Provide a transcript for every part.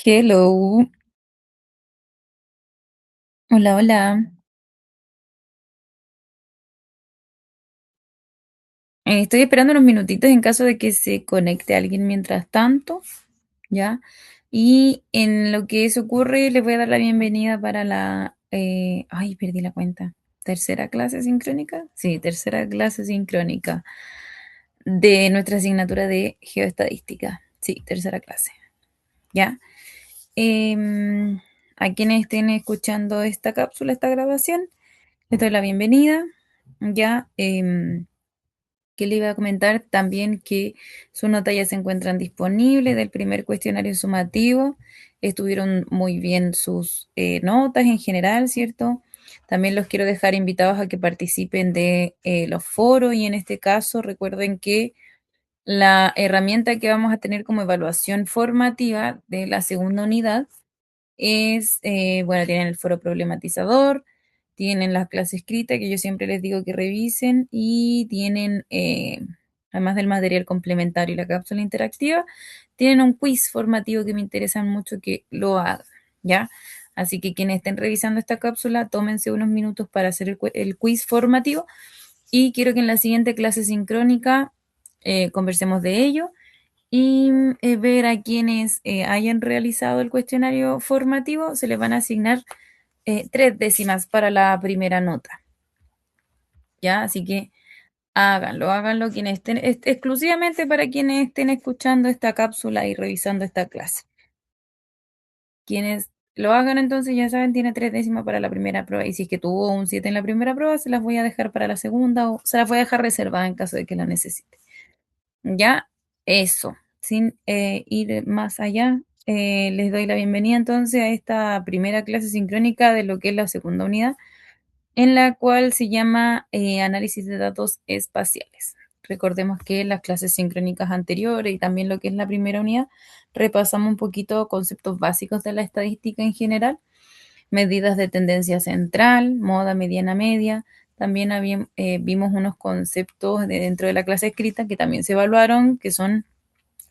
Hello, hola, hola. Estoy esperando unos minutitos en caso de que se conecte alguien mientras tanto, ¿ya? Y en lo que eso ocurre, les voy a dar la bienvenida para ay, perdí la cuenta. ¿Tercera clase sincrónica? Sí, tercera clase sincrónica de nuestra asignatura de geoestadística. Sí, tercera clase, ¿ya? Em, a quienes estén escuchando esta cápsula, esta grabación, les doy la bienvenida, ¿ya? Que le iba a comentar también que sus notas ya se encuentran disponibles del primer cuestionario sumativo. Estuvieron muy bien sus notas en general, ¿cierto? También los quiero dejar invitados a que participen de los foros y en este caso recuerden que la herramienta que vamos a tener como evaluación formativa de la segunda unidad bueno, tienen el foro problematizador, tienen las clases escritas que yo siempre les digo que revisen y tienen, además del material complementario y la cápsula interactiva, tienen un quiz formativo que me interesa mucho que lo hagan, ¿ya? Así que quienes estén revisando esta cápsula, tómense unos minutos para hacer el quiz formativo y quiero que en la siguiente clase sincrónica conversemos de ello y ver a quienes hayan realizado el cuestionario formativo, se les van a asignar 3 décimas para la primera nota, ¿ya? Así que háganlo quienes estén, exclusivamente para quienes estén escuchando esta cápsula y revisando esta clase. Quienes lo hagan entonces ya saben, tiene 3 décimas para la primera prueba y si es que tuvo un 7 en la primera prueba, se las voy a dejar para la segunda o se las voy a dejar reservadas en caso de que la necesite. Ya, eso, sin ir más allá, les doy la bienvenida entonces a esta primera clase sincrónica de lo que es la segunda unidad, en la cual se llama análisis de datos espaciales. Recordemos que en las clases sincrónicas anteriores y también lo que es la primera unidad, repasamos un poquito conceptos básicos de la estadística en general, medidas de tendencia central, moda, mediana, media. También vimos unos conceptos dentro de la clase escrita que también se evaluaron, que son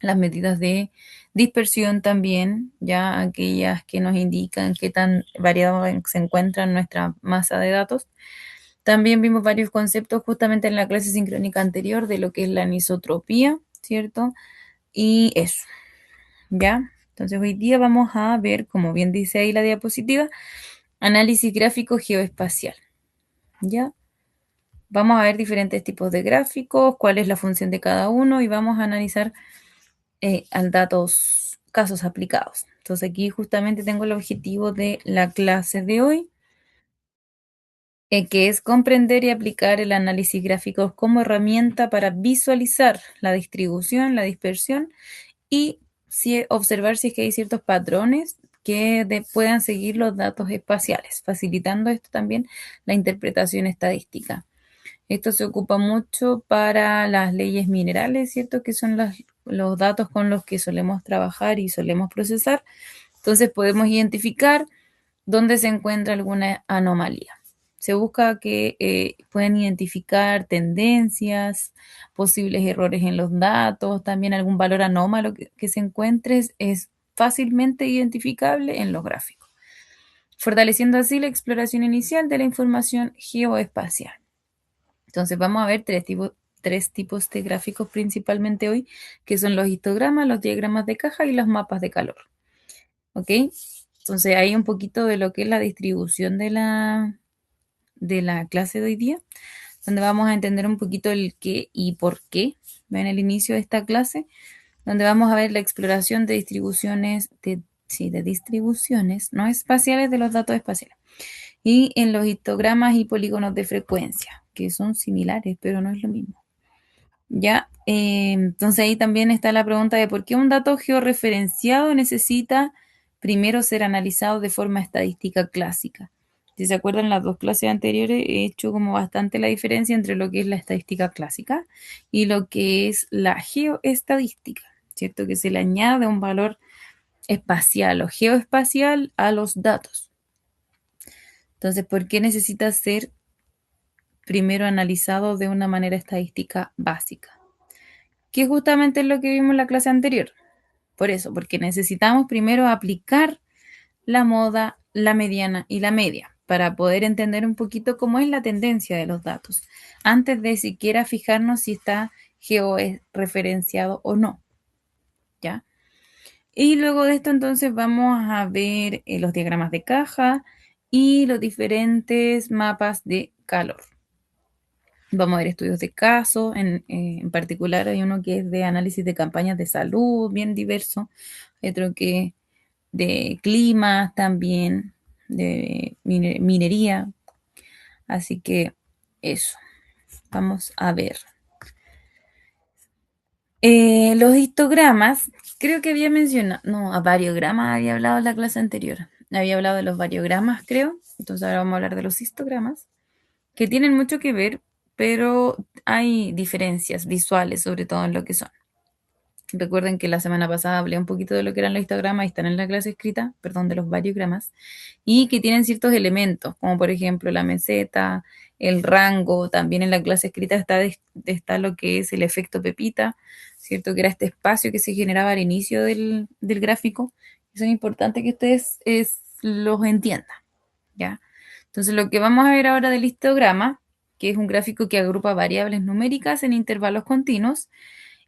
las medidas de dispersión también, ya aquellas que nos indican qué tan variado se encuentra nuestra masa de datos. También vimos varios conceptos justamente en la clase sincrónica anterior de lo que es la anisotropía, ¿cierto? Y eso, ¿ya? Entonces hoy día vamos a ver, como bien dice ahí la diapositiva, análisis gráfico geoespacial, ¿ya? Vamos a ver diferentes tipos de gráficos, cuál es la función de cada uno y vamos a analizar al datos, casos aplicados. Entonces aquí justamente tengo el objetivo de la clase de hoy, que es comprender y aplicar el análisis gráfico como herramienta para visualizar la distribución, la dispersión y observar si es que hay ciertos patrones que puedan seguir los datos espaciales, facilitando esto también la interpretación estadística. Esto se ocupa mucho para las leyes minerales, ¿cierto? Que son los datos con los que solemos trabajar y solemos procesar. Entonces podemos identificar dónde se encuentra alguna anomalía. Se busca que puedan identificar tendencias, posibles errores en los datos, también algún valor anómalo que se encuentre es fácilmente identificable en los gráficos, fortaleciendo así la exploración inicial de la información geoespacial. Entonces vamos a ver tres tipos de gráficos principalmente hoy, que son los histogramas, los diagramas de caja y los mapas de calor. ¿Ok? Entonces hay un poquito de lo que es la distribución de la clase de hoy día, donde vamos a entender un poquito el qué y por qué en el inicio de esta clase, donde vamos a ver la exploración de distribuciones, de distribuciones no espaciales de los datos espaciales. Y en los histogramas y polígonos de frecuencia, que son similares, pero no es lo mismo. Ya, entonces ahí también está la pregunta de por qué un dato georreferenciado necesita primero ser analizado de forma estadística clásica. Si se acuerdan, las dos clases anteriores he hecho como bastante la diferencia entre lo que es la estadística clásica y lo que es la geoestadística, ¿cierto? Que se le añade un valor espacial o geoespacial a los datos. Entonces, ¿por qué necesita ser primero analizado de una manera estadística básica? Que justamente es lo que vimos en la clase anterior. Por eso, porque necesitamos primero aplicar la moda, la mediana y la media para poder entender un poquito cómo es la tendencia de los datos, antes de siquiera fijarnos si está georreferenciado o no, ¿ya? Y luego de esto entonces vamos a ver los diagramas de caja y los diferentes mapas de calor. Vamos a ver estudios de casos, en particular hay uno que es de análisis de campañas de salud, bien diverso, hay otro que de clima también, de minería, así que eso, vamos a ver. Los histogramas, creo que había mencionado, no, a variogramas había hablado en la clase anterior, había hablado de los variogramas, creo, entonces ahora vamos a hablar de los histogramas, que tienen mucho que ver, pero hay diferencias visuales, sobre todo en lo que son. Recuerden que la semana pasada hablé un poquito de lo que eran los histogramas y están en la clase escrita, perdón, de los variogramas, y que tienen ciertos elementos, como por ejemplo la meseta, el rango, también en la clase escrita está lo que es el efecto pepita, ¿cierto? Que era este espacio que se generaba al inicio del gráfico. Eso es importante que ustedes los entiendan, ¿ya? Entonces lo que vamos a ver ahora del histograma, que es un gráfico que agrupa variables numéricas en intervalos continuos,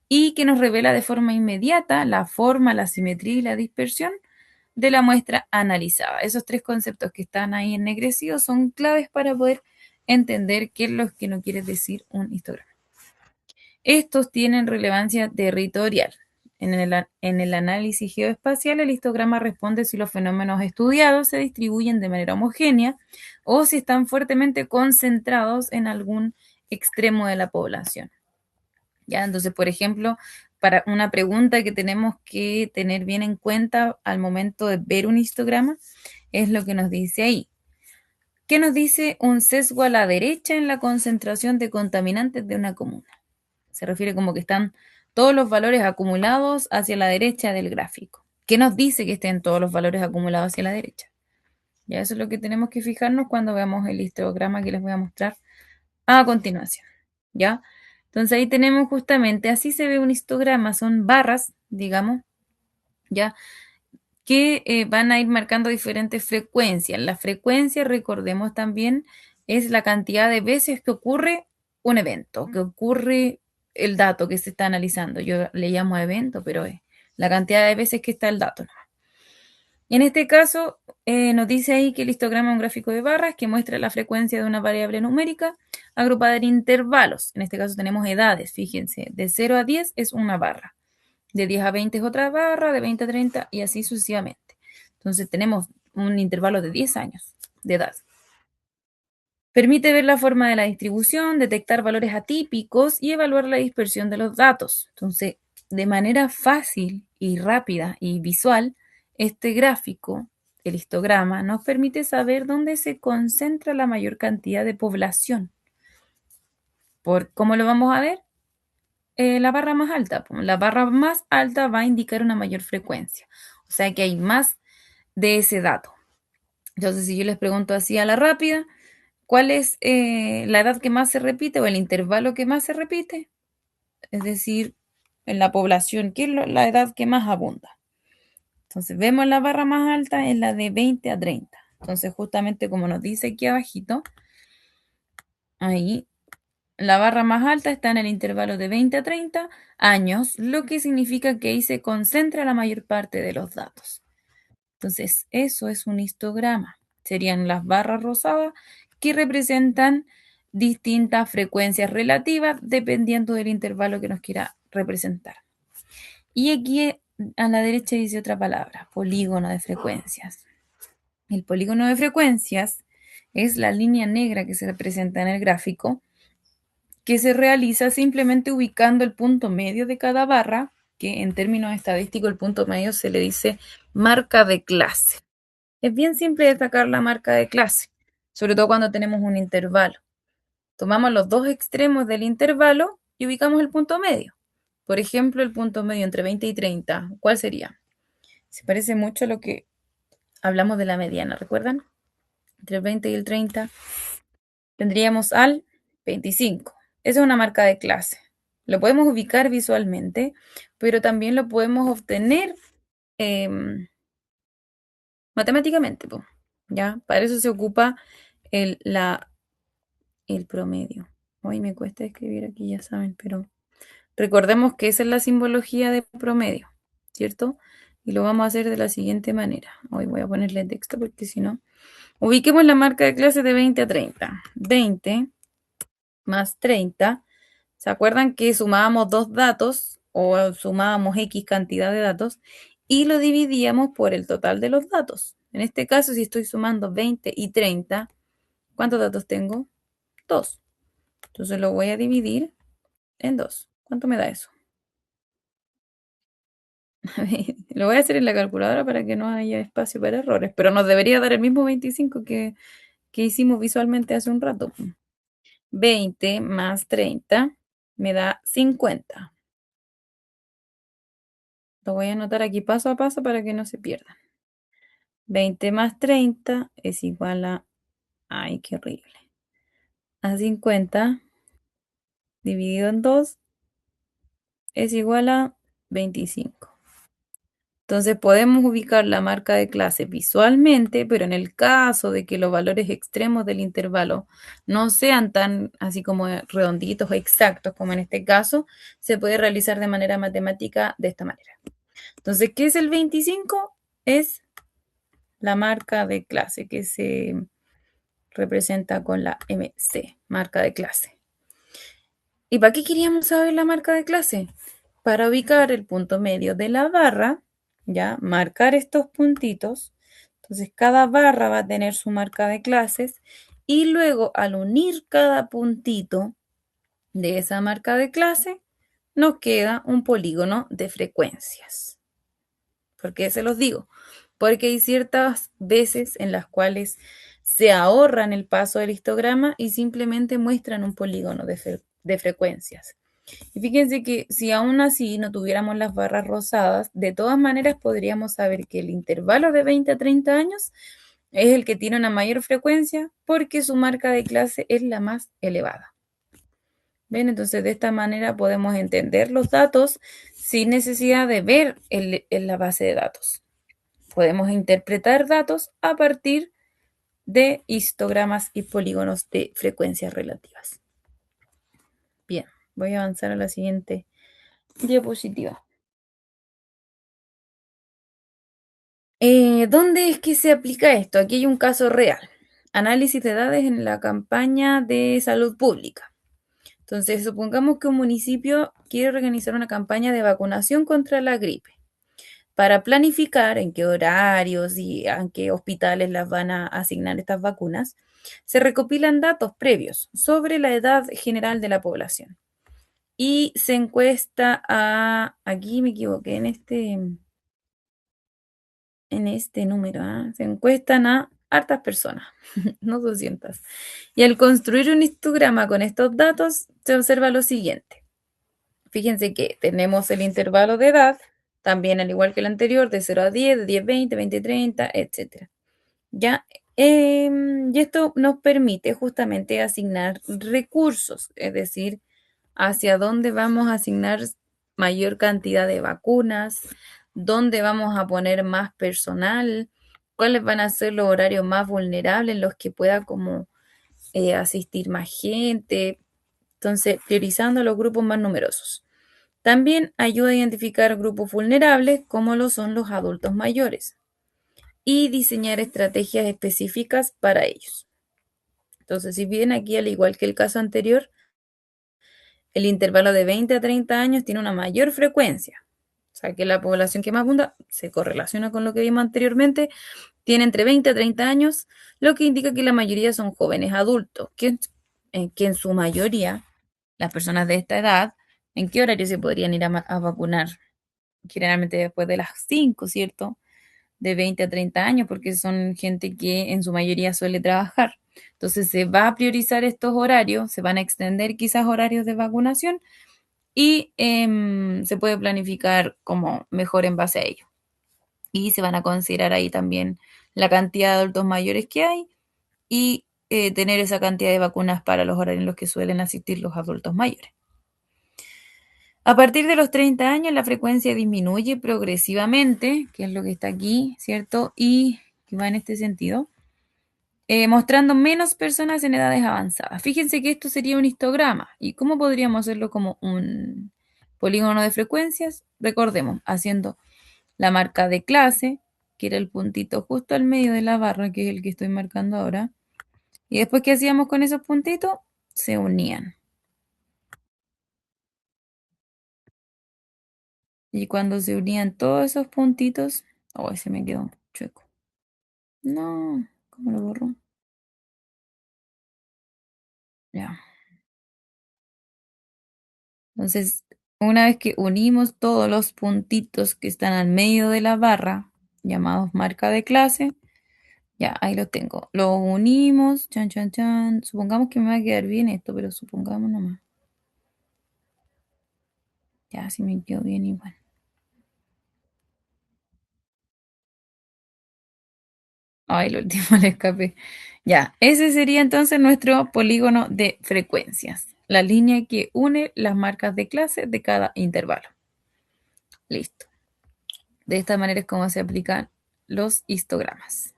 y que nos revela de forma inmediata la forma, la simetría y la dispersión de la muestra analizada. Esos tres conceptos que están ahí ennegrecidos son claves para poder entender qué es lo que nos quiere decir un histograma. Estos tienen relevancia territorial. En el análisis geoespacial, el histograma responde si los fenómenos estudiados se distribuyen de manera homogénea o si están fuertemente concentrados en algún extremo de la población. ¿Ya? Entonces, por ejemplo, para una pregunta que tenemos que tener bien en cuenta al momento de ver un histograma, es lo que nos dice ahí. ¿Qué nos dice un sesgo a la derecha en la concentración de contaminantes de una comuna? Se refiere como que están todos los valores acumulados hacia la derecha del gráfico. ¿Qué nos dice que estén todos los valores acumulados hacia la derecha? Ya eso es lo que tenemos que fijarnos cuando veamos el histograma que les voy a mostrar a continuación. ¿Ya? Entonces ahí tenemos justamente, así se ve un histograma, son barras, digamos, ¿ya? Que van a ir marcando diferentes frecuencias. La frecuencia, recordemos también, es la cantidad de veces que ocurre un evento, que ocurre el dato que se está analizando. Yo le llamo evento, pero es la cantidad de veces que está el dato, ¿no? En este caso, nos dice ahí que el histograma es un gráfico de barras que muestra la frecuencia de una variable numérica agrupada en intervalos. En este caso tenemos edades, fíjense, de 0 a 10 es una barra, de 10 a 20 es otra barra, de 20 a 30 y así sucesivamente. Entonces tenemos un intervalo de 10 años de edad. Permite ver la forma de la distribución, detectar valores atípicos y evaluar la dispersión de los datos. Entonces, de manera fácil y rápida y visual, este gráfico, el histograma, nos permite saber dónde se concentra la mayor cantidad de población. ¿Cómo lo vamos a ver? La barra más alta. La barra más alta va a indicar una mayor frecuencia. O sea que hay más de ese dato. Entonces, si yo les pregunto así a la rápida, ¿cuál es la edad que más se repite o el intervalo que más se repite? Es decir, en la población, ¿qué es la edad que más abunda? Entonces, vemos la barra más alta es la de 20 a 30. Entonces, justamente como nos dice aquí abajito, ahí la barra más alta está en el intervalo de 20 a 30 años, lo que significa que ahí se concentra la mayor parte de los datos. Entonces, eso es un histograma. Serían las barras rosadas que representan distintas frecuencias relativas dependiendo del intervalo que nos quiera representar. Y aquí a la derecha dice otra palabra, polígono de frecuencias. El polígono de frecuencias es la línea negra que se representa en el gráfico, que se realiza simplemente ubicando el punto medio de cada barra, que en términos estadísticos el punto medio se le dice marca de clase. Es bien simple destacar la marca de clase, sobre todo cuando tenemos un intervalo. Tomamos los dos extremos del intervalo y ubicamos el punto medio. Por ejemplo, el punto medio entre 20 y 30, ¿cuál sería? Se parece mucho a lo que hablamos de la mediana, ¿recuerdan? Entre el 20 y el 30 tendríamos al 25. Esa es una marca de clase. Lo podemos ubicar visualmente, pero también lo podemos obtener em, matemáticamente, po, ¿ya? Para eso se ocupa el promedio. Hoy me cuesta escribir aquí, ya saben, pero recordemos que esa es la simbología de promedio, ¿cierto? Y lo vamos a hacer de la siguiente manera. Hoy voy a ponerle texto porque si no. Ubiquemos la marca de clase de 20 a 30. 20 más 30. ¿Se acuerdan que sumábamos dos datos o sumábamos X cantidad de datos y lo dividíamos por el total de los datos? En este caso, si estoy sumando 20 y 30, ¿cuántos datos tengo? 2. Entonces lo voy a dividir en 2. ¿Cuánto me da eso? A ver, lo voy a hacer en la calculadora para que no haya espacio para errores, pero nos debería dar el mismo 25 que hicimos visualmente hace un rato. 20 más 30 me da 50. Lo voy a anotar aquí paso a paso para que no se pierdan. 20 más 30 es igual a... Ay, qué horrible. A 50 dividido en 2 es igual a 25. Entonces podemos ubicar la marca de clase visualmente, pero en el caso de que los valores extremos del intervalo no sean tan así como redonditos o exactos como en este caso, se puede realizar de manera matemática de esta manera. Entonces, ¿qué es el 25? Es la marca de clase que se representa con la MC, marca de clase. ¿Y para qué queríamos saber la marca de clase? Para ubicar el punto medio de la barra, ¿ya? Marcar estos puntitos. Entonces, cada barra va a tener su marca de clases y luego al unir cada puntito de esa marca de clase, nos queda un polígono de frecuencias. ¿Por qué se los digo? Porque hay ciertas veces en las cuales se ahorran el paso del histograma y simplemente muestran un polígono de frecuencias. Y fíjense que si aún así no tuviéramos las barras rosadas, de todas maneras podríamos saber que el intervalo de 20 a 30 años es el que tiene una mayor frecuencia porque su marca de clase es la más elevada. ¿Ven? Entonces de esta manera podemos entender los datos sin necesidad de ver en la base de datos. Podemos interpretar datos a partir de histogramas y polígonos de frecuencias relativas. Bien, voy a avanzar a la siguiente diapositiva. ¿Dónde es que se aplica esto? Aquí hay un caso real. Análisis de edades en la campaña de salud pública. Entonces, supongamos que un municipio quiere organizar una campaña de vacunación contra la gripe. Para planificar en qué horarios y a qué hospitales las van a asignar estas vacunas, se recopilan datos previos sobre la edad general de la población. Y se encuesta aquí me equivoqué, en este número, se encuestan a hartas personas, no 200. Y al construir un histograma con estos datos, se observa lo siguiente. Fíjense que tenemos el intervalo de edad, también al igual que el anterior, de 0 a 10, de 10 a 20, 20 a 30, etc. ¿Ya? Y esto nos permite justamente asignar recursos, es decir, hacia dónde vamos a asignar mayor cantidad de vacunas, dónde vamos a poner más personal, cuáles van a ser los horarios más vulnerables en los que pueda como asistir más gente. Entonces, priorizando los grupos más numerosos. También ayuda a identificar grupos vulnerables como lo son los adultos mayores y diseñar estrategias específicas para ellos. Entonces, si bien aquí, al igual que el caso anterior, el intervalo de 20 a 30 años tiene una mayor frecuencia, o sea que la población que más abunda se correlaciona con lo que vimos anteriormente, tiene entre 20 a 30 años, lo que indica que la mayoría son jóvenes adultos, que en su mayoría, las personas de esta edad, ¿en qué horario se podrían ir a vacunar? Generalmente después de las 5, ¿cierto? De 20 a 30 años, porque son gente que en su mayoría suele trabajar. Entonces se va a priorizar estos horarios, se van a extender quizás horarios de vacunación y se puede planificar como mejor en base a ello. Y se van a considerar ahí también la cantidad de adultos mayores que hay y tener esa cantidad de vacunas para los horarios en los que suelen asistir los adultos mayores. A partir de los 30 años la frecuencia disminuye progresivamente, que es lo que está aquí, ¿cierto? Y que va en este sentido, mostrando menos personas en edades avanzadas. Fíjense que esto sería un histograma. ¿Y cómo podríamos hacerlo como un polígono de frecuencias? Recordemos, haciendo la marca de clase, que era el puntito justo al medio de la barra, que es el que estoy marcando ahora. Y después, ¿qué hacíamos con esos puntitos? Se unían. Y cuando se unían todos esos puntitos, oh, se me quedó chueco. No, ¿cómo lo borro? Ya. Entonces, una vez que unimos todos los puntitos que están al medio de la barra, llamados marca de clase, ya, ahí lo tengo. Lo unimos, chan, chan, chan. Supongamos que me va a quedar bien esto, pero supongamos nomás. Ya, sí me quedó bien igual. Ay, lo último le escapé. Ya, ese sería entonces nuestro polígono de frecuencias. La línea que une las marcas de clase de cada intervalo. Listo. De esta manera es como se aplican los histogramas.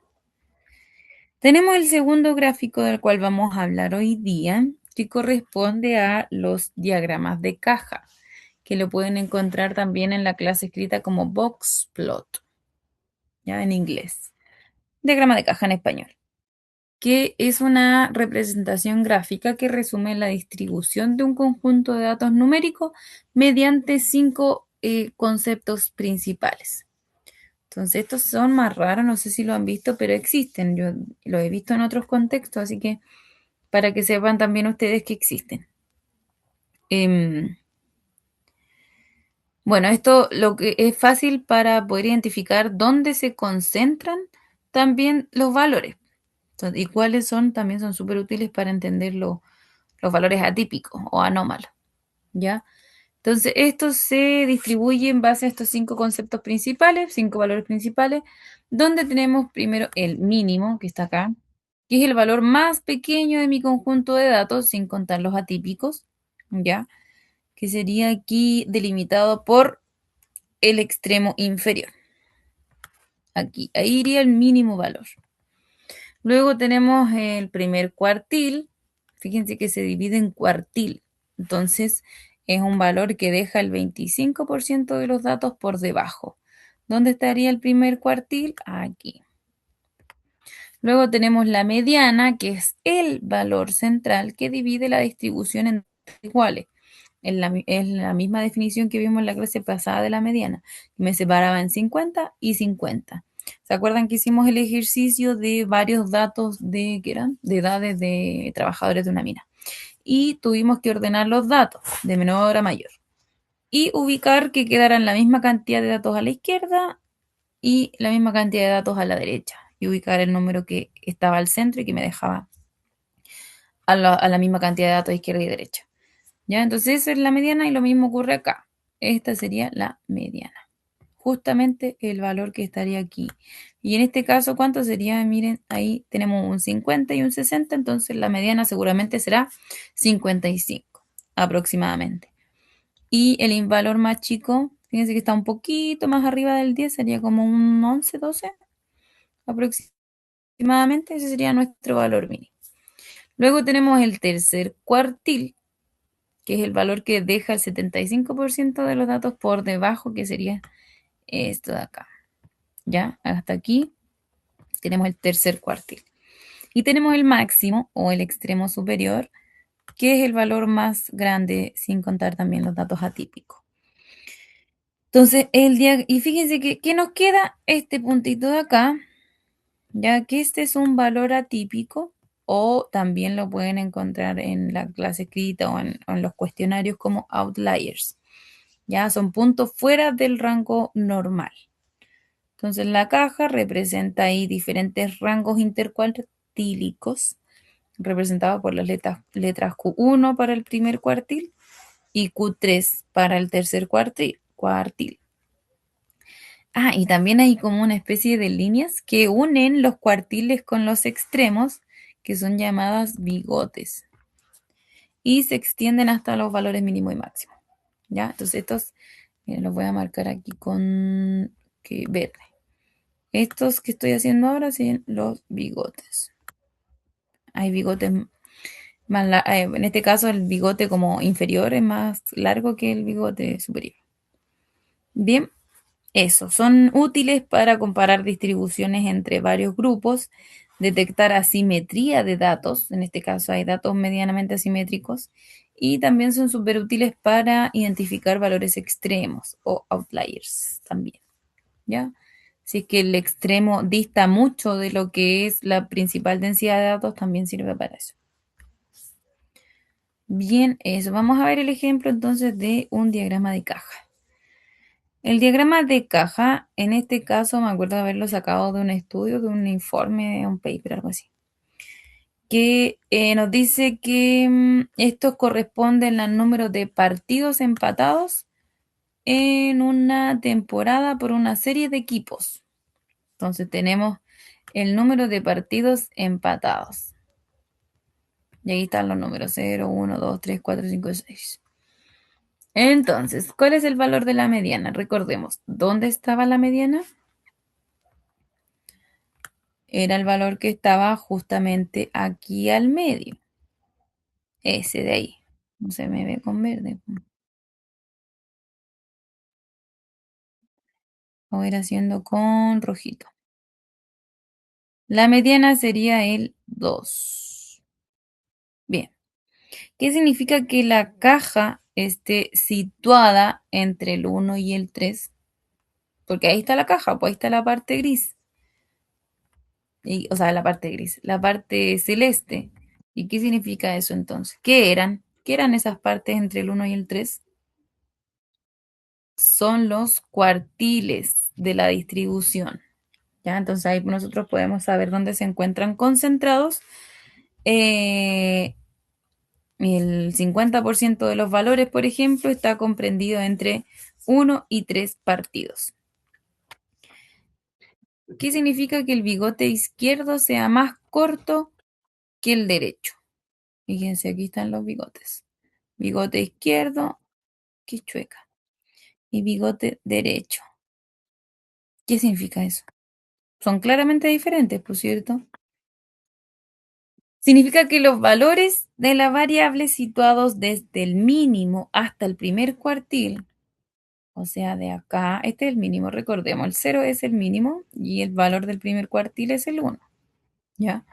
Tenemos el segundo gráfico del cual vamos a hablar hoy día, que corresponde a los diagramas de caja, que lo pueden encontrar también en la clase escrita como box plot, ya en inglés. Diagrama de caja en español, que es una representación gráfica que resume la distribución de un conjunto de datos numéricos mediante cinco conceptos principales. Entonces, estos son más raros, no sé si lo han visto, pero existen. Yo lo he visto en otros contextos, así que para que sepan también ustedes que existen. Em, bueno, esto lo que es fácil para poder identificar dónde se concentran también los valores. Entonces, y cuáles son, también son súper útiles para entender los valores atípicos o anómalos, ¿ya? Entonces, esto se distribuye en base a estos cinco conceptos principales, cinco valores principales, donde tenemos primero el mínimo, que está acá, que es el valor más pequeño de mi conjunto de datos, sin contar los atípicos, ¿ya? Que sería aquí delimitado por el extremo inferior. Aquí, ahí iría el mínimo valor. Luego tenemos el primer cuartil. Fíjense que se divide en cuartil. Entonces, es un valor que deja el 25% de los datos por debajo. ¿Dónde estaría el primer cuartil? Aquí. Luego tenemos la mediana, que es el valor central que divide la distribución en iguales. Es la misma definición que vimos en la clase pasada de la mediana. Me separaba en 50 y 50. ¿Se acuerdan que hicimos el ejercicio de varios datos de, ¿qué eran? De edades de trabajadores de una mina? Y tuvimos que ordenar los datos de menor a mayor y ubicar que quedaran la misma cantidad de datos a la izquierda y la misma cantidad de datos a la derecha y ubicar el número que estaba al centro y que me dejaba a la misma cantidad de datos a izquierda y derecha. ¿Ya? Entonces esa es la mediana y lo mismo ocurre acá. Esta sería la mediana. Justamente el valor que estaría aquí. Y en este caso, ¿cuánto sería? Miren, ahí tenemos un 50 y un 60, entonces la mediana seguramente será 55 aproximadamente. Y el valor más chico, fíjense que está un poquito más arriba del 10, sería como un 11, 12 aproximadamente. Ese sería nuestro valor mínimo. Luego tenemos el tercer cuartil, que es el valor que deja el 75% de los datos por debajo, que sería esto de acá. ¿Ya? Hasta aquí tenemos el tercer cuartil. Y tenemos el máximo o el extremo superior, que es el valor más grande, sin contar también los datos atípicos. Entonces, y fíjense que nos queda este puntito de acá, ya que este es un valor atípico, o también lo pueden encontrar en la clase escrita o en los cuestionarios como outliers. Ya son puntos fuera del rango normal. Entonces la caja representa ahí diferentes rangos intercuartílicos, representados por las letras Q1 para el primer cuartil y Q3 para el tercer cuartil. Ah, y también hay como una especie de líneas que unen los cuartiles con los extremos, que son llamadas bigotes, y se extienden hasta los valores mínimo y máximo. ¿ya? Entonces estos, miren, los voy a marcar aquí con verde. Estos que estoy haciendo ahora son los bigotes. Hay bigotes más, en este caso el bigote como inferior es más largo que el bigote superior. Bien, eso, son útiles para comparar distribuciones entre varios grupos, detectar asimetría de datos, en este caso hay datos medianamente asimétricos, y también son súper útiles para identificar valores extremos o outliers también, ¿ya? Si es que el extremo dista mucho de lo que es la principal densidad de datos, también sirve para eso. Bien, eso. Vamos a ver el ejemplo entonces de un diagrama de caja. El diagrama de caja, en este caso me acuerdo de haberlo sacado de un estudio, de un informe, de un paper, algo así, que nos dice que estos corresponden al número de partidos empatados en una temporada por una serie de equipos. Entonces tenemos el número de partidos empatados. Y ahí están los números 0, 1, 2, 3, 4, 5, 6. Entonces, ¿cuál es el valor de la mediana? Recordemos, ¿dónde estaba la mediana? Era el valor que estaba justamente aquí al medio. Ese de ahí. No se me ve con verde. Voy a ir haciendo con rojito. La mediana sería el 2. Bien. ¿Qué significa que la caja esté situada entre el 1 y el 3? Porque ahí está la caja, pues ahí está la parte gris. O sea, la parte gris, la parte celeste. ¿Y qué significa eso entonces? ¿Qué eran? ¿Qué eran esas partes entre el 1 y el 3? Son los cuartiles de la distribución. ¿Ya? Entonces ahí nosotros podemos saber dónde se encuentran concentrados el 50% de los valores, por ejemplo, está comprendido entre 1 y 3 partidos. ¿Qué significa que el bigote izquierdo sea más corto que el derecho? Fíjense, aquí están los bigotes. Bigote izquierdo, qué chueca. Y bigote derecho. ¿Qué significa eso? Son claramente diferentes, por cierto. Significa que los valores de la variable situados desde el mínimo hasta el primer cuartil, o sea, de acá, este es el mínimo, recordemos, el 0 es el mínimo y el valor del primer cuartil es el 1, ¿ya?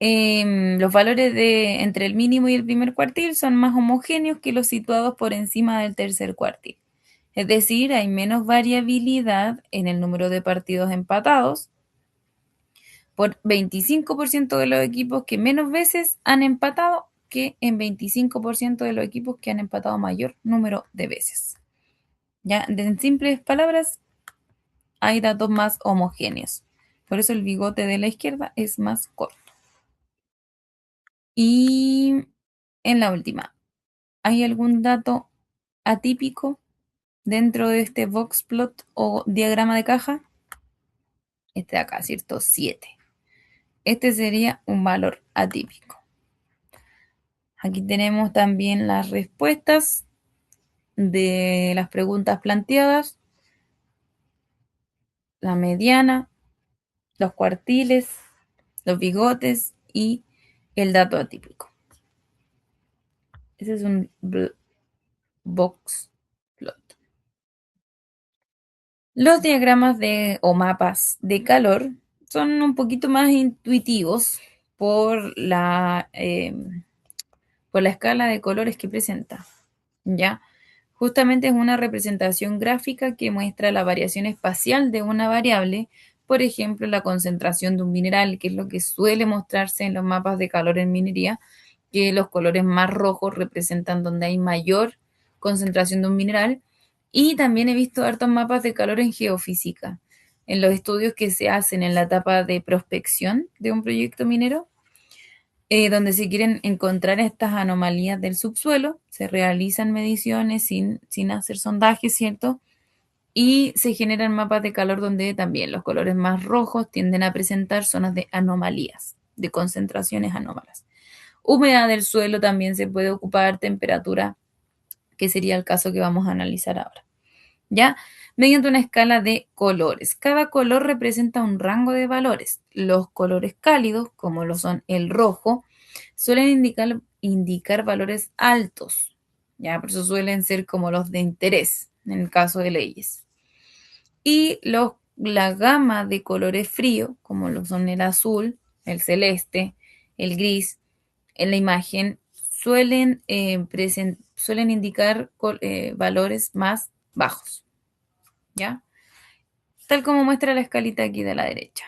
Los valores de entre el mínimo y el primer cuartil son más homogéneos que los situados por encima del tercer cuartil. Es decir, hay menos variabilidad en el número de partidos empatados por 25% de los equipos que menos veces han empatado que en 25% de los equipos que han empatado mayor número de veces. Ya, en simples palabras, hay datos más homogéneos. Por eso el bigote de la izquierda es más corto. Y en la última, ¿hay algún dato atípico dentro de este boxplot o diagrama de caja? Este de acá, ¿cierto? 7. Este sería un valor atípico. Aquí tenemos también las respuestas de las preguntas planteadas, la mediana, los cuartiles, los bigotes y el dato atípico. Ese es un box plot. Los diagramas o mapas de calor son un poquito más intuitivos por por la escala de colores que presenta, ¿ya? Justamente es una representación gráfica que muestra la variación espacial de una variable, por ejemplo, la concentración de un mineral, que es lo que suele mostrarse en los mapas de calor en minería, que los colores más rojos representan donde hay mayor concentración de un mineral. Y también he visto hartos mapas de calor en geofísica, en los estudios que se hacen en la etapa de prospección de un proyecto minero, donde se quieren encontrar estas anomalías del subsuelo, se realizan mediciones sin hacer sondajes, ¿cierto? Y se generan mapas de calor donde también los colores más rojos tienden a presentar zonas de anomalías, de concentraciones anómalas. Humedad del suelo también se puede ocupar, temperatura, que sería el caso que vamos a analizar ahora. ¿Ya? Mediante una escala de colores. Cada color representa un rango de valores. Los colores cálidos, como lo son el rojo, suelen indicar valores altos. ¿Ya? Por eso suelen ser como los de interés, en el caso de leyes. Y la gama de colores fríos, como lo son el azul, el celeste, el gris, en la imagen, suelen indicar valores más bajos. ¿Ya? Tal como muestra la escalita aquí de la derecha.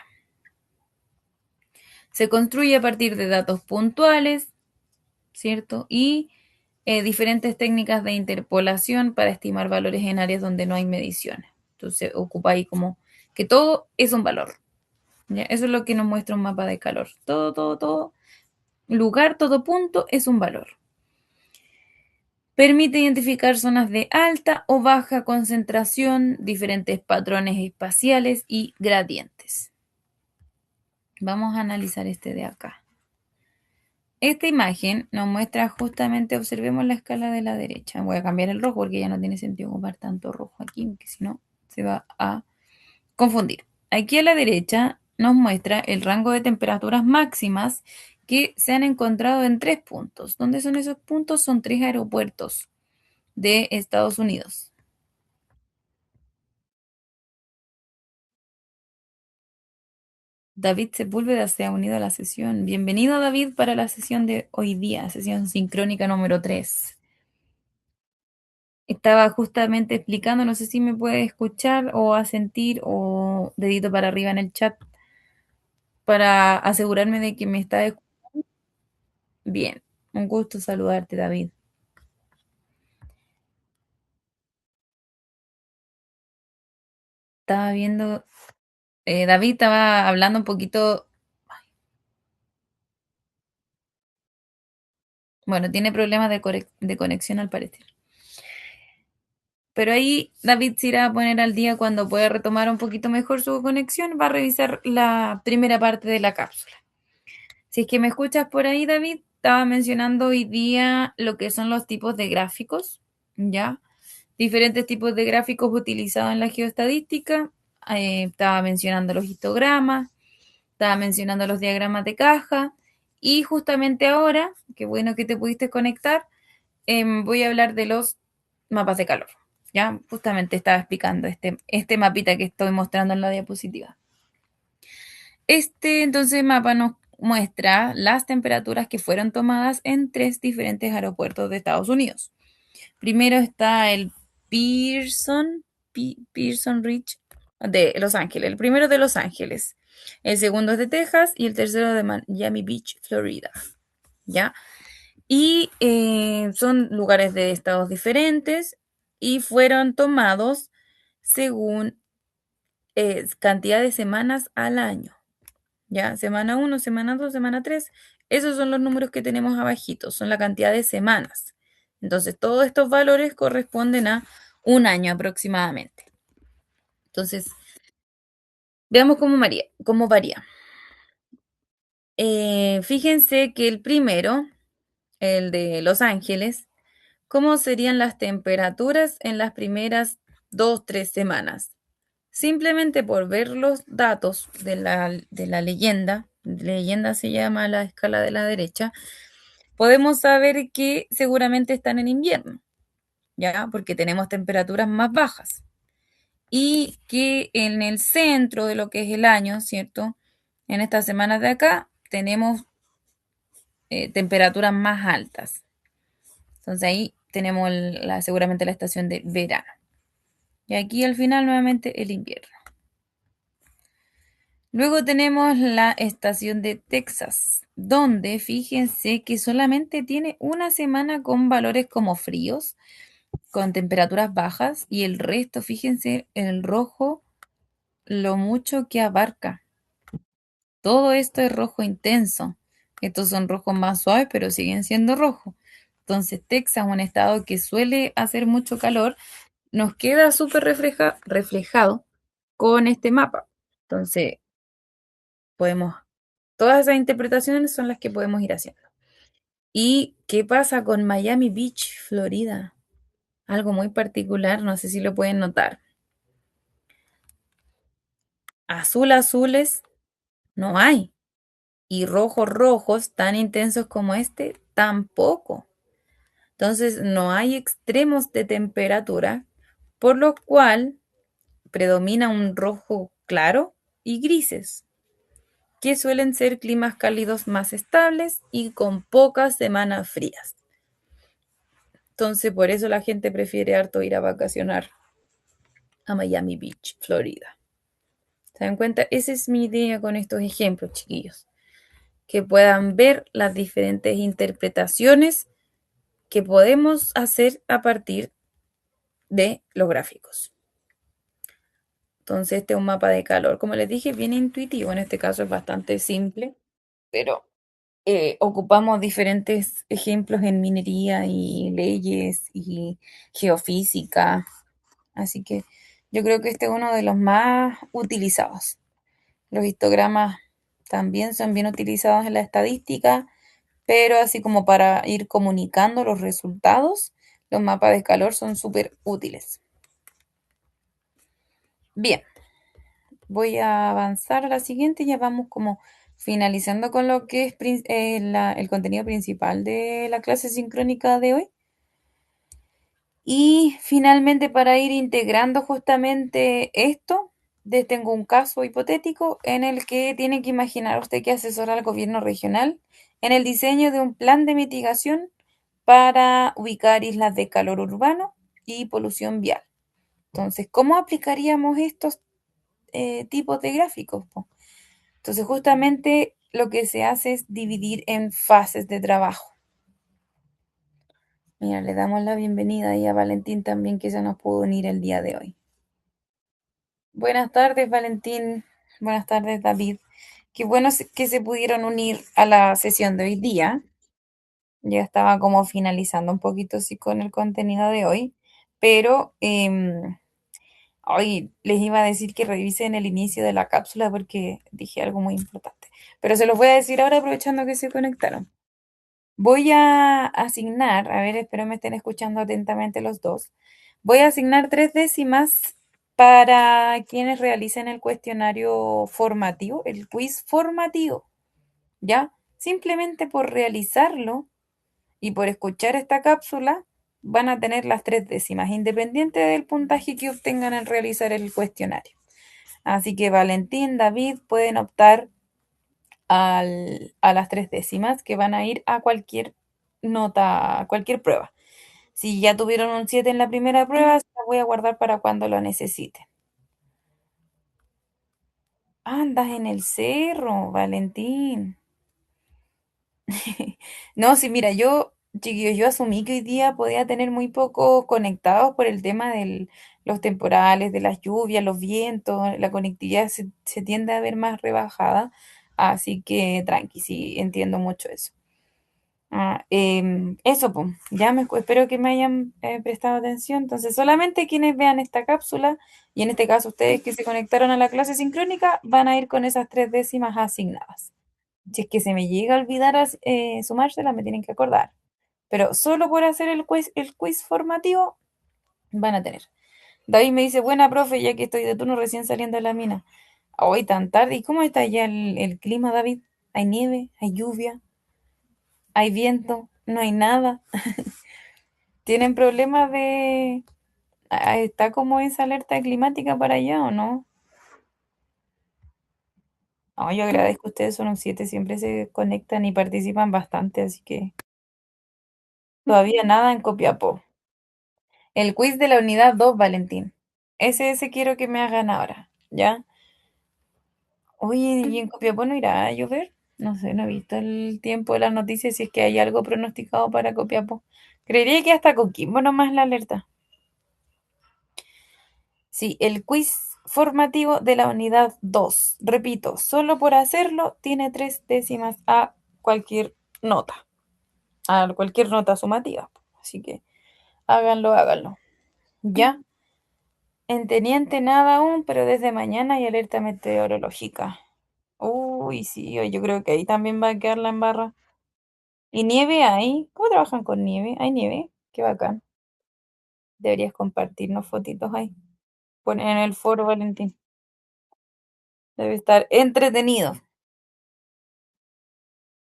Se construye a partir de datos puntuales, ¿cierto? Y diferentes técnicas de interpolación para estimar valores en áreas donde no hay mediciones. Entonces ocupa ahí como que todo es un valor. ¿Ya? Eso es lo que nos muestra un mapa de calor. Todo lugar, todo punto es un valor. Permite identificar zonas de alta o baja concentración, diferentes patrones espaciales y gradientes. Vamos a analizar este de acá. Esta imagen nos muestra justamente, observemos la escala de la derecha. Voy a cambiar el rojo porque ya no tiene sentido ocupar tanto rojo aquí, porque si no se va a confundir. Aquí a la derecha nos muestra el rango de temperaturas máximas que se han encontrado en 3 puntos. ¿Dónde son esos puntos? Son 3 aeropuertos de Estados Unidos. David Sepúlveda se ha unido a la sesión. Bienvenido, David, para la sesión de hoy día, sesión sincrónica número 3. Estaba justamente explicando, no sé si me puede escuchar o asentir o dedito para arriba en el chat para asegurarme de que me está escuchando. Bien, un gusto saludarte, David. Estaba viendo, David estaba hablando un poquito, bueno, tiene problemas de conexión al parecer. Pero ahí David se irá a poner al día cuando pueda retomar un poquito mejor su conexión, va a revisar la primera parte de la cápsula. Si es que me escuchas por ahí, David, estaba mencionando hoy día lo que son los tipos de gráficos, ¿ya? Diferentes tipos de gráficos utilizados en la geoestadística. Estaba mencionando los histogramas, estaba mencionando los diagramas de caja y justamente ahora, qué bueno que te pudiste conectar, voy a hablar de los mapas de calor. ¿Ya? Justamente estaba explicando este mapita que estoy mostrando en la diapositiva. Este entonces mapa nos muestra las temperaturas que fueron tomadas en 3 diferentes aeropuertos de Estados Unidos. Primero está el Pearson Ridge de Los Ángeles. El primero de Los Ángeles. El segundo es de Texas y el tercero de Miami Beach, Florida. ¿Ya? Y son lugares de estados diferentes y fueron tomados según cantidad de semanas al año. ¿Ya? Semana 1, semana 2, semana 3. Esos son los números que tenemos abajito, son la cantidad de semanas. Entonces, todos estos valores corresponden a un año aproximadamente. Entonces, veamos cómo varía. Fíjense que el primero, el de Los Ángeles, ¿cómo serían las temperaturas en las primeras 2, 3 semanas? Simplemente por ver los datos de la leyenda se llama la escala de la derecha, podemos saber que seguramente están en invierno, ¿ya? Porque tenemos temperaturas más bajas. Y que en el centro de lo que es el año, ¿cierto? En estas semanas de acá tenemos temperaturas más altas. Entonces ahí tenemos seguramente la estación de verano. Y aquí al final nuevamente el invierno. Luego tenemos la estación de Texas, donde fíjense que solamente tiene una semana con valores como fríos, con temperaturas bajas, y el resto, fíjense, el rojo, lo mucho que abarca. Todo esto es rojo intenso. Estos son rojos más suaves, pero siguen siendo rojos. Entonces, Texas, un estado que suele hacer mucho calor, nos queda súper reflejado con este mapa. Entonces, podemos, todas esas interpretaciones son las que podemos ir haciendo. ¿Y qué pasa con Miami Beach, Florida? Algo muy particular, no sé si lo pueden notar. Azul azules no hay. Y rojos rojos tan intensos como este tampoco. Entonces no hay extremos de temperatura, por lo cual predomina un rojo claro y grises, que suelen ser climas cálidos más estables y con pocas semanas frías. Entonces por eso la gente prefiere harto ir a vacacionar a Miami Beach, Florida. ¿Se dan cuenta? Esa es mi idea con estos ejemplos, chiquillos. Que puedan ver las diferentes interpretaciones que podemos hacer a partir de los gráficos. Entonces, este es un mapa de calor. Como les dije, bien intuitivo. En este caso es bastante simple, pero ocupamos diferentes ejemplos en minería y leyes y geofísica. Así que yo creo que este es uno de los más utilizados. Los histogramas también son bien utilizados en la estadística, pero así como para ir comunicando los resultados, los mapas de calor son súper útiles. Bien, voy a avanzar a la siguiente, ya vamos como finalizando con lo que es el contenido principal de la clase sincrónica de hoy. Y finalmente, para ir integrando justamente esto, tengo un caso hipotético en el que tiene que imaginar usted que asesora al gobierno regional en el diseño de un plan de mitigación para ubicar islas de calor urbano y polución vial. Entonces, ¿cómo aplicaríamos estos tipos de gráficos, po? Entonces, justamente lo que se hace es dividir en fases de trabajo. Mira, le damos la bienvenida ahí a Valentín también, que se nos pudo unir el día de hoy. Buenas tardes, Valentín. Buenas tardes, David. Qué bueno que se pudieron unir a la sesión de hoy día. Ya estaba como finalizando un poquito así con el contenido de hoy, pero hoy les iba a decir que revisen el inicio de la cápsula porque dije algo muy importante. Pero se los voy a decir ahora aprovechando que se conectaron. Voy a asignar, a ver, espero me estén escuchando atentamente los dos. Voy a asignar 3 décimas para quienes realicen el cuestionario formativo, el quiz formativo, ¿ya? Simplemente por realizarlo y por escuchar esta cápsula, van a tener las 3 décimas, independiente del puntaje que obtengan al realizar el cuestionario. Así que Valentín, David pueden optar a las 3 décimas que van a ir a cualquier nota, a cualquier prueba. Si ya tuvieron un 7 en la primera prueba, se la voy a guardar para cuando lo necesiten. Andas en el cerro, Valentín. No, sí, mira, chiquillos, yo asumí que hoy día podía tener muy pocos conectados por el tema de los temporales, de las lluvias, los vientos, la conectividad se tiende a ver más rebajada, así que tranqui, sí, entiendo mucho eso. Eso, pues, espero que me hayan prestado atención. Entonces, solamente quienes vean esta cápsula, y en este caso ustedes que se conectaron a la clase sincrónica, van a ir con esas 3 décimas asignadas. Si es que se me llega a olvidar sumársela, me tienen que acordar. Pero solo por hacer el quiz formativo van a tener. David me dice, buena profe, ya que estoy de turno recién saliendo de la mina. Hoy tan tarde. ¿Y cómo está ya el clima, David? ¿Hay nieve? ¿Hay lluvia? ¿Hay viento? ¿No hay nada? ¿Tienen problemas de... ¿Está como esa alerta climática para allá o no? No, yo agradezco, ustedes son un 7, siempre se conectan y participan bastante, así que todavía nada en Copiapó. El quiz de la unidad 2, Valentín. Ese quiero que me hagan ahora, ¿ya? Oye, ¿y en Copiapó no irá a llover? No sé, no he visto el tiempo de las noticias si es que hay algo pronosticado para Copiapó. Creería que hasta Coquimbo nomás la alerta. Sí, el quiz formativo de la unidad 2. Repito, solo por hacerlo tiene 3 décimas a cualquier nota sumativa. Así que háganlo, háganlo. ¿Ya? En Teniente nada aún, pero desde mañana hay alerta meteorológica. Uy, sí, yo creo que ahí también va a quedar la embarra. ¿Y nieve hay? ¿Cómo trabajan con nieve? ¿Hay nieve? Qué bacán. Deberías compartirnos fotitos ahí. Pon en el foro, Valentín. Debe estar entretenido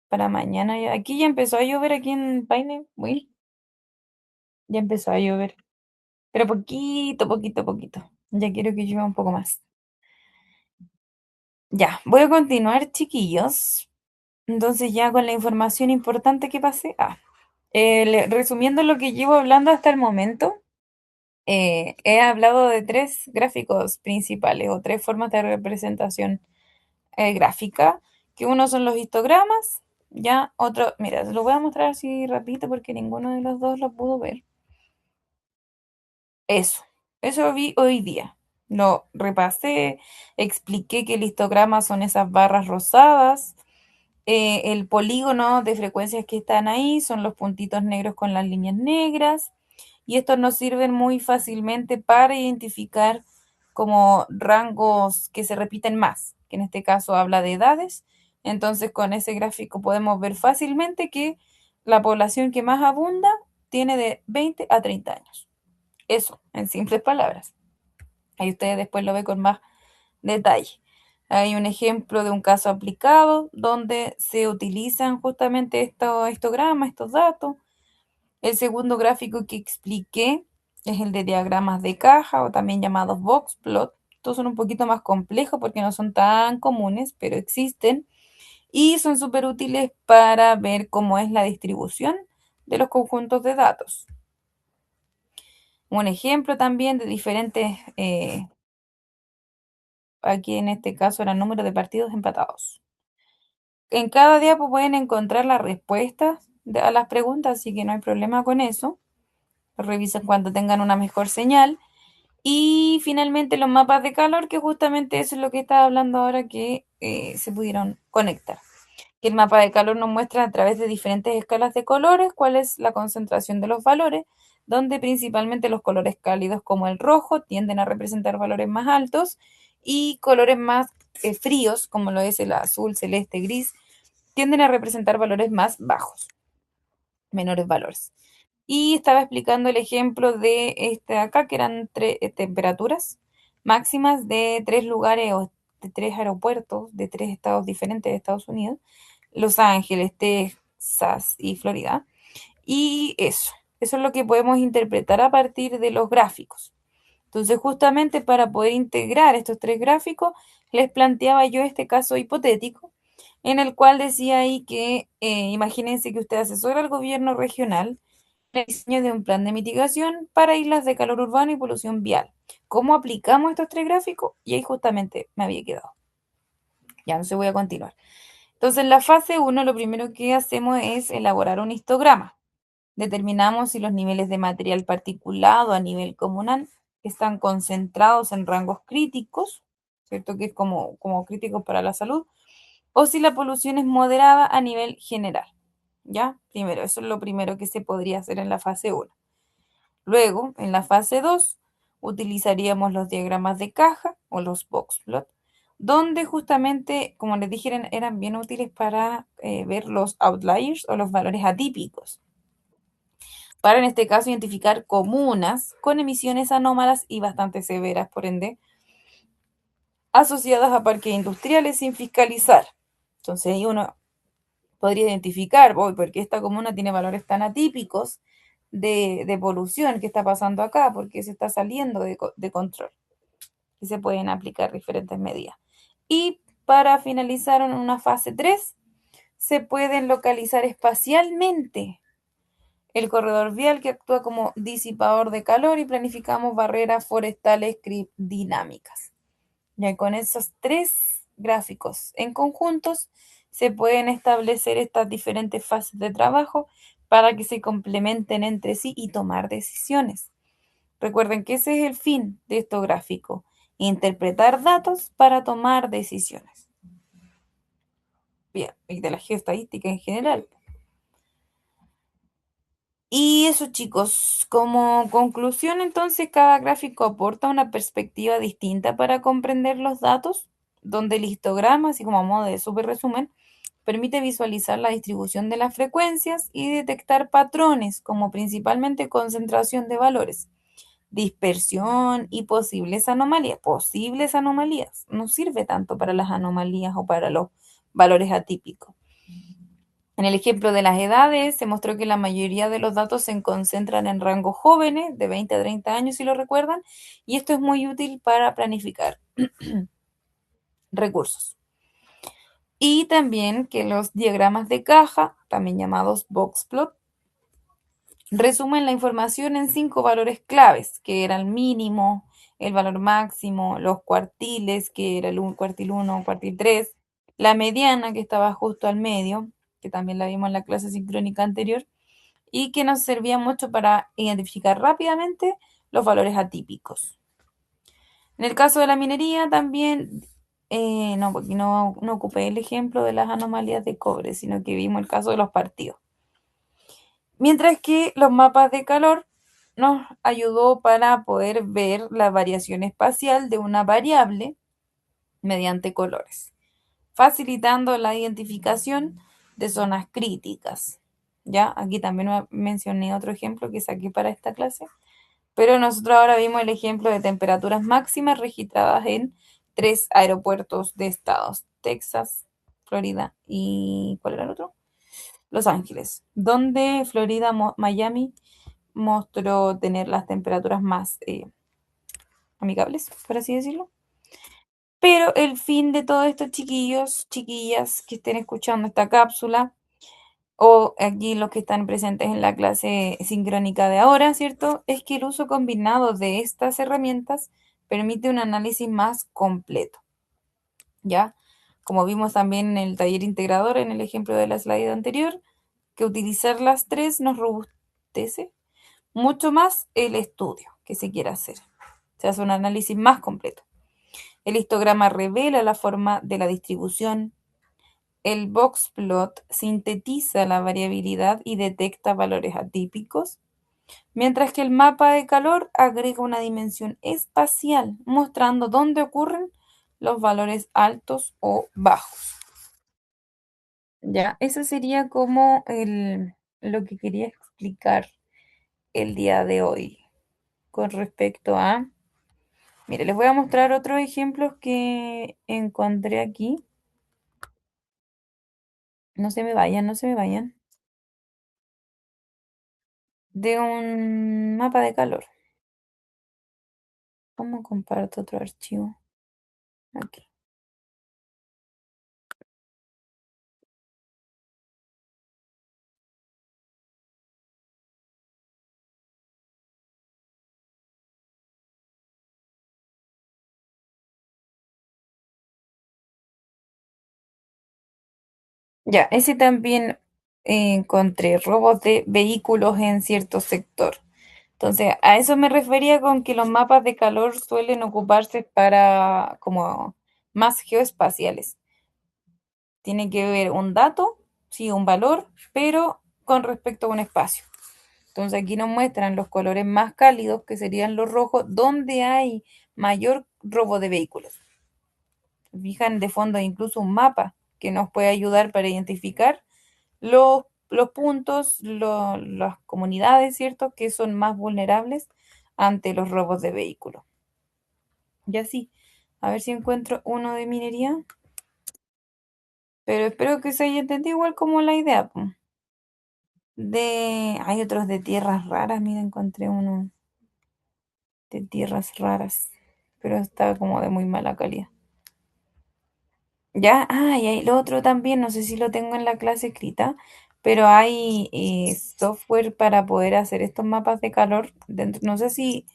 para mañana. Aquí ya empezó a llover, aquí en Paine, Will. Ya empezó a llover. Pero poquito, poquito, poquito. Ya quiero que llueva un poco más. Ya, voy a continuar, chiquillos. Entonces ya con la información importante que pasé. Resumiendo lo que llevo hablando hasta el momento, he hablado de tres gráficos principales o tres formas de representación gráfica, que uno son los histogramas, ya otro, mira, se lo voy a mostrar así rapidito porque ninguno de los dos lo pudo ver. Eso, eso vi hoy día. Lo repasé, expliqué que el histograma son esas barras rosadas. El polígono de frecuencias que están ahí son los puntitos negros con las líneas negras. Y estos nos sirven muy fácilmente para identificar como rangos que se repiten más, que en este caso habla de edades. Entonces, con ese gráfico podemos ver fácilmente que la población que más abunda tiene de 20 a 30 años. Eso, en simples palabras. Ahí ustedes después lo ven con más detalle. Hay un ejemplo de un caso aplicado donde se utilizan justamente estos histogramas, estos datos. El segundo gráfico que expliqué es el de diagramas de caja o también llamados box plot. Estos son un poquito más complejos porque no son tan comunes, pero existen y son súper útiles para ver cómo es la distribución de los conjuntos de datos. Un ejemplo también de diferentes, aquí en este caso era el número de partidos empatados. En cada diapo pueden encontrar las respuestas a las preguntas, así que no hay problema con eso. Lo revisan cuando tengan una mejor señal. Y finalmente los mapas de calor, que justamente eso es lo que estaba hablando ahora que se pudieron conectar. Que el mapa de calor nos muestra a través de diferentes escalas de colores cuál es la concentración de los valores, donde principalmente los colores cálidos como el rojo tienden a representar valores más altos y colores más fríos como lo es el azul, celeste, gris, tienden a representar valores más bajos, menores valores. Y estaba explicando el ejemplo de este acá, que eran tres temperaturas máximas de tres lugares o de tres aeropuertos de tres estados diferentes de Estados Unidos, Los Ángeles, Texas y Florida. Y eso es lo que podemos interpretar a partir de los gráficos. Entonces, justamente para poder integrar estos tres gráficos, les planteaba yo este caso hipotético, en el cual decía ahí que imagínense que usted asesora al gobierno regional en el diseño de un plan de mitigación para islas de calor urbano y polución vial. ¿Cómo aplicamos estos tres gráficos? Y ahí justamente me había quedado. Ya no se voy a continuar. Entonces, en la fase uno lo primero que hacemos es elaborar un histograma. Determinamos si los niveles de material particulado a nivel comunal están concentrados en rangos críticos, ¿cierto? Que es como críticos para la salud, o si la polución es moderada a nivel general. ¿Ya? Primero, eso es lo primero que se podría hacer en la fase uno. Luego, en la fase 2 utilizaríamos los diagramas de caja o los box plot, donde justamente, como les dije, eran bien útiles para ver los outliers o los valores atípicos para en este caso identificar comunas con emisiones anómalas y bastante severas, por ende, asociadas a parques industriales sin fiscalizar. Entonces ahí uno podría identificar, voy, porque esta comuna tiene valores tan atípicos de polución que está pasando acá, porque se está saliendo de control. Y se pueden aplicar diferentes medidas. Y para finalizar en una fase 3 se pueden localizar espacialmente el corredor vial que actúa como disipador de calor y planificamos barreras forestales dinámicas. Ya con esos tres gráficos en conjuntos se pueden establecer estas diferentes fases de trabajo para que se complementen entre sí y tomar decisiones. Recuerden que ese es el fin de estos gráficos, interpretar datos para tomar decisiones. Bien, y de la geoestadística en general. Y eso, chicos, como conclusión, entonces, cada gráfico aporta una perspectiva distinta para comprender los datos, donde el histograma, así como a modo de súper resumen, permite visualizar la distribución de las frecuencias y detectar patrones, como principalmente concentración de valores, dispersión y posibles anomalías. Posibles anomalías. No sirve tanto para las anomalías o para los valores atípicos. En el ejemplo de las edades, se mostró que la mayoría de los datos se concentran en rangos jóvenes, de 20 a 30 años, si lo recuerdan, y esto es muy útil para planificar recursos. Y también que los diagramas de caja, también llamados box plot, resumen la información en 5 valores claves, que era el mínimo, el valor máximo, los cuartiles, que era el cuartil 1, cuartil 3, la mediana, que estaba justo al medio, que también la vimos en la clase sincrónica anterior, y que nos servía mucho para identificar rápidamente los valores atípicos. En el caso de la minería también, no, porque no ocupé el ejemplo de las anomalías de cobre, sino que vimos el caso de los partidos. Mientras que los mapas de calor nos ayudó para poder ver la variación espacial de una variable mediante colores, facilitando la identificación de zonas críticas. Ya, aquí también mencioné otro ejemplo que saqué para esta clase, pero nosotros ahora vimos el ejemplo de temperaturas máximas registradas en 3 aeropuertos de estados: Texas, Florida y ¿cuál era el otro? Los Ángeles, donde Florida, Miami mostró tener las temperaturas más amigables, por así decirlo. Pero el fin de todo esto, chiquillos, chiquillas que estén escuchando esta cápsula, o aquí los que están presentes en la clase sincrónica de ahora, ¿cierto? Es que el uso combinado de estas herramientas permite un análisis más completo, ¿ya? Como vimos también en el taller integrador, en el ejemplo de la slide anterior, que utilizar las tres nos robustece mucho más el estudio que se quiera hacer. Se hace un análisis más completo. El histograma revela la forma de la distribución. El box plot sintetiza la variabilidad y detecta valores atípicos, mientras que el mapa de calor agrega una dimensión espacial, mostrando dónde ocurren los valores altos o bajos. Ya, eso sería como lo que quería explicar el día de hoy con respecto a... Mire, les voy a mostrar otros ejemplos que encontré aquí. No se me vayan, no se me vayan. De un mapa de calor. ¿Cómo comparto otro archivo? Aquí. Ya, ese también encontré robos de vehículos en cierto sector. Entonces, a eso me refería con que los mapas de calor suelen ocuparse para como más geoespaciales. Tiene que ver un dato, sí, un valor, pero con respecto a un espacio. Entonces aquí nos muestran los colores más cálidos, que serían los rojos, donde hay mayor robo de vehículos. Fijan de fondo incluso un mapa que nos puede ayudar para identificar los puntos, las comunidades, ¿cierto?, que son más vulnerables ante los robos de vehículos. Y así, a ver si encuentro uno de minería, pero espero que se haya entendido igual como la idea, po. Hay otros de tierras raras, mira, encontré uno de tierras raras, pero está como de muy mala calidad. Ya, y hay lo otro también, no sé si lo tengo en la clase escrita, pero hay software para poder hacer estos mapas de calor dentro, no sé si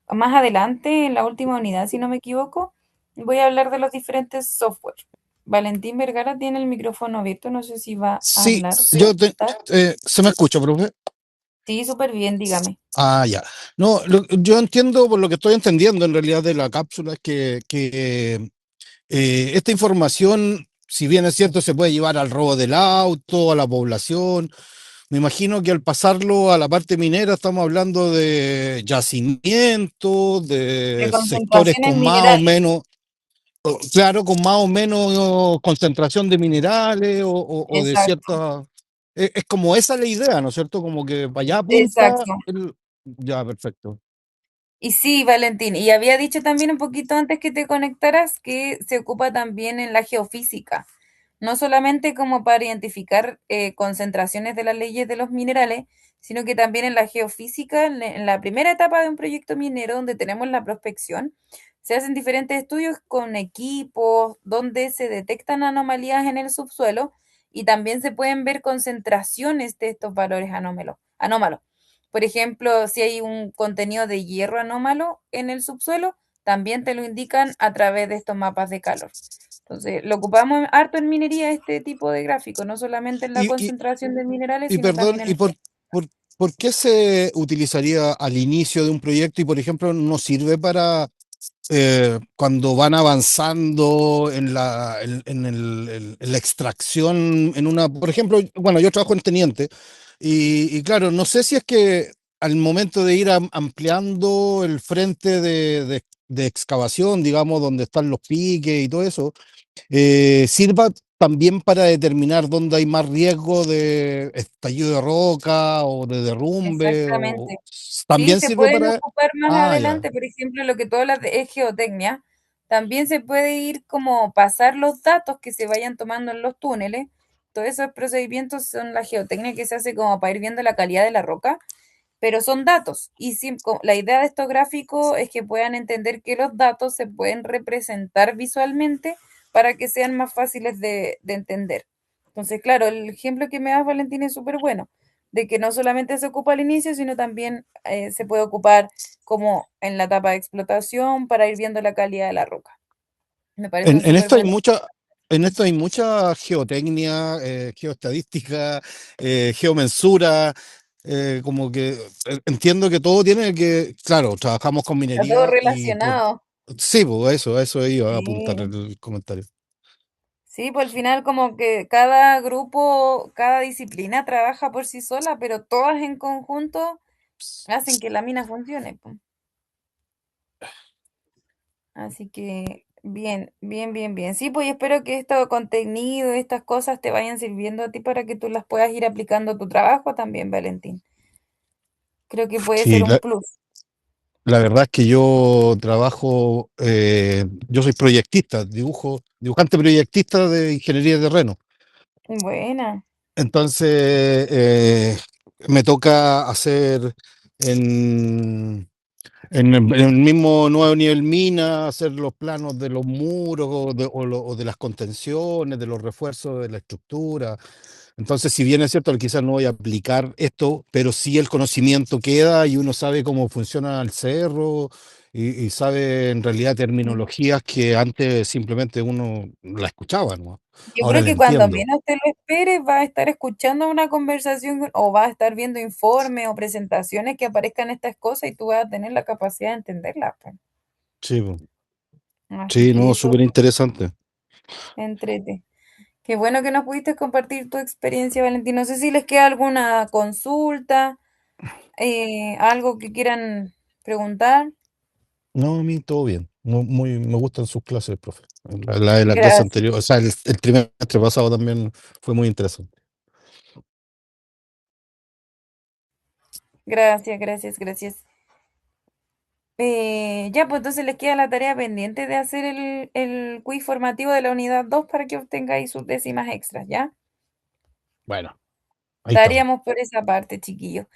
más adelante, en la última unidad, si no me equivoco, voy a hablar de los diferentes software. Valentín Vergara tiene el micrófono abierto, no sé si va a Sí, hablar, preguntar. se me escucha, profe. Sí, súper bien, dígame. Ah, ya. No, yo entiendo, por lo que estoy entendiendo en realidad de la cápsula, es que esta información, si bien es cierto, se puede llevar al robo del auto, a la población. Me imagino que al pasarlo a la parte minera estamos hablando de yacimientos, De de sectores concentraciones con más o minerales. menos. Claro, con más o menos concentración de minerales o de Exacto, cierta... Es como esa la idea, ¿no es cierto? Como que vaya apunta exacto. el... Ya, perfecto. Y sí, Valentín, y había dicho también un poquito antes que te conectaras que se ocupa también en la geofísica, no solamente como para identificar concentraciones de las leyes de los minerales, sino que también en la geofísica, en la primera etapa de un proyecto minero donde tenemos la prospección, se hacen diferentes estudios con equipos donde se detectan anomalías en el subsuelo y también se pueden ver concentraciones de estos valores anómalos. Por ejemplo, si hay un contenido de hierro anómalo en el subsuelo, también te lo indican a través de estos mapas de calor. Entonces, lo ocupamos harto en minería este tipo de gráfico, no solamente en la Y, y, concentración de minerales, y sino perdón, también en... por, por qué se utilizaría al inicio de un proyecto y, por ejemplo, no sirve para cuando van avanzando en en la extracción, en una, por ejemplo, bueno, yo trabajo en Teniente y claro, no sé si es que al momento de ir ampliando el frente de excavación, digamos, donde están los piques y todo eso, sirva también para determinar dónde hay más riesgo de estallido de roca o de derrumbe, o Exactamente. Sí, también se sirve pueden para... ocupar más Ah, ya. adelante, por ejemplo, lo que tú hablas de es geotecnia. También se puede ir como pasar los datos que se vayan tomando en los túneles. Todos esos procedimientos son la geotecnia que se hace como para ir viendo la calidad de la roca, pero son datos. Y la idea de estos gráficos es que puedan entender que los datos se pueden representar visualmente para que sean más fáciles de entender. Entonces, claro, el ejemplo que me das, Valentín, es súper bueno, de que no solamente se ocupa al inicio, sino también se puede ocupar como en la etapa de explotación para ir viendo la calidad de la roca. Me parece un En súper esto hay bueno. mucha geotecnia, geoestadística, geomensura, como que entiendo que todo tiene que, claro, trabajamos con Está todo minería y por, relacionado. sí, pues a eso iba a apuntar Sí. el comentario. Sí, pues al final como que cada grupo, cada disciplina trabaja por sí sola, pero todas en conjunto hacen que la mina funcione, pues. Así que bien, bien, bien, bien. Sí, pues y espero que este contenido, estas cosas te vayan sirviendo a ti para que tú las puedas ir aplicando a tu trabajo también, Valentín. Creo que puede ser Sí, un plus. la verdad es que yo trabajo, yo soy proyectista, dibujante proyectista de ingeniería de terreno. Buena. Entonces, me toca hacer en, en el mismo nuevo nivel mina, hacer los planos de los muros o de las contenciones, de los refuerzos de la estructura. Entonces, si bien es cierto que quizás no voy a aplicar esto, pero sí el conocimiento queda y uno sabe cómo funciona el cerro y sabe en realidad terminologías que antes simplemente uno la escuchaba, ¿no? Yo Ahora creo la que cuando entiendo. menos te lo esperes, vas a estar escuchando una conversación o vas a estar viendo informes o presentaciones que aparezcan estas cosas y tú vas a tener la capacidad de entenderlas, pues. Sí, po. Así Sí, que no, eso, súper interesante. entrete. Qué bueno que nos pudiste compartir tu experiencia, Valentín. No sé si les queda alguna consulta, algo que quieran preguntar. No, a mí todo bien. Me gustan sus clases, profe. La de la clase Gracias, anterior, o sea, el trimestre pasado también fue muy interesante. gracias, gracias, gracias. Ya, pues entonces les queda la tarea pendiente de hacer el quiz formativo de la unidad 2 para que obtengáis sus décimas extras, ¿ya? Bueno, ahí estamos. Estaríamos por esa parte, chiquillos.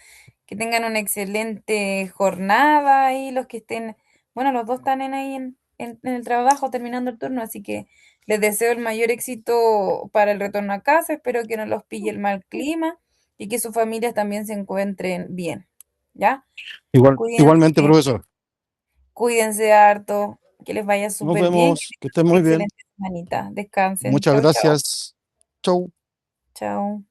Que tengan una excelente jornada y los que estén, bueno, los dos están ahí en el trabajo terminando el turno, así que les deseo el mayor éxito para el retorno a casa. Espero que no los pille el mal clima y que sus familias también se encuentren bien, ¿ya? Cuídense, Igualmente, profesor. cuídense harto, que les vaya Nos súper bien, que vemos, que tengan estén una muy bien. excelente semanita. Descansen. Muchas Chau, chau. gracias. Chau. Chau.